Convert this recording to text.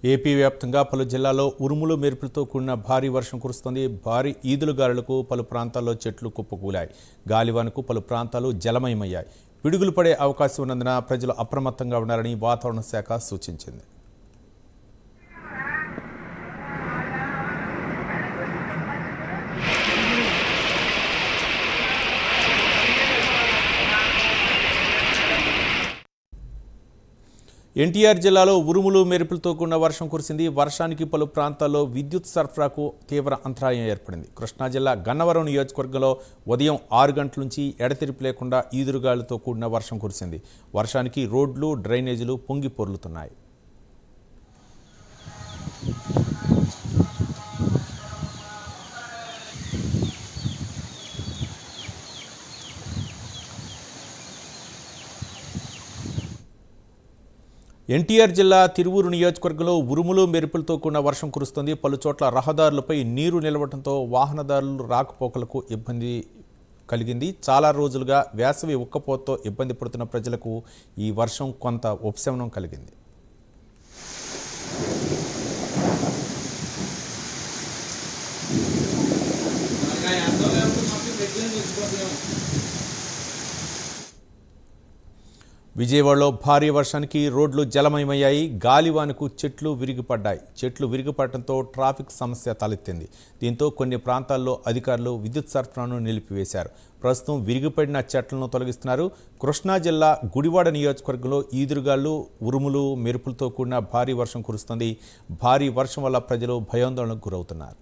AP వ్యాప్తంగా పలు జిల్లాల్లో ఉరుములు మెరుపులతో కూడిన భారీ వర్షం కురుస్తోంది. భారీ ఈదురుగాలులకు పలు ప్రాంతాల్లో చెట్లు కుప్పకూలాయి. గాలివానకు పలు ప్రాంతాలు జలమయమయ్యాయి. పిడుగులు పడే అవకాశం ఉన్నందున ప్రజలు అప్రమత్తంగా ఉండాలని వాతావరణ శాఖ సూచించింది. ఎన్టీఆర్ జిల్లాలో ఉరుములు మెరుపులతో కూడిన వర్షం కురిసింది. వర్షానికి పలు ప్రాంతాల్లో విద్యుత్ సరఫరాకు తీవ్ర అంతరాయం ఏర్పడింది. కృష్ణా జిల్లా గన్నవరం నియోజకవర్గంలో ఉదయం 6 గంటల నుంచి ఎడతెరిపి లేకుండా ఈదురుగాలులతో కూడిన వర్షం కురిసింది. వర్షానికి రోడ్లు, డ్రైనేజీలు పొంగి పొర్లుతున్నాయి. ఎన్టీఆర్ జిల్లా తిరువూరు నియోజకవర్గంలో ఉరుములు మెరుపులతో కూడిన వర్షం కురుస్తుంది. పలు చోట్ల రహదారులపై నీరు నిలవడంతో వాహనదారులు రాకపోకలకు ఇబ్బంది కలిగింది. చాలా రోజులుగా వేసవి ఉక్కపోతతో ఇబ్బంది పడుతున్న ప్రజలకు ఈ వర్షం కొంత ఉపశమనం కలిగింది. విజయవాడలో భారీ వర్షానికి రోడ్లు జలమయమయ్యాయి. గాలివానకు చెట్లు విరిగిపడ్డాయి. చెట్లు విరిగిపడటంతో ట్రాఫిక్ సమస్య తలెత్తింది. దీంతో కొన్ని ప్రాంతాల్లో అధికారులు విద్యుత్ సరఫరాను నిలిపివేశారు. ప్రస్తుతం విరిగిపడిన చెట్లను తొలగిస్తున్నారు. కృష్ణా జిల్లా గుడివాడ నియోజకవర్గంలో ఈదురుగాలు, ఉరుములు, మెరుపులతో కూడిన భారీ వర్షం కురుస్తోంది. భారీ వర్షం వల్ల ప్రజలు భయాందోళనకు గురవుతున్నారు.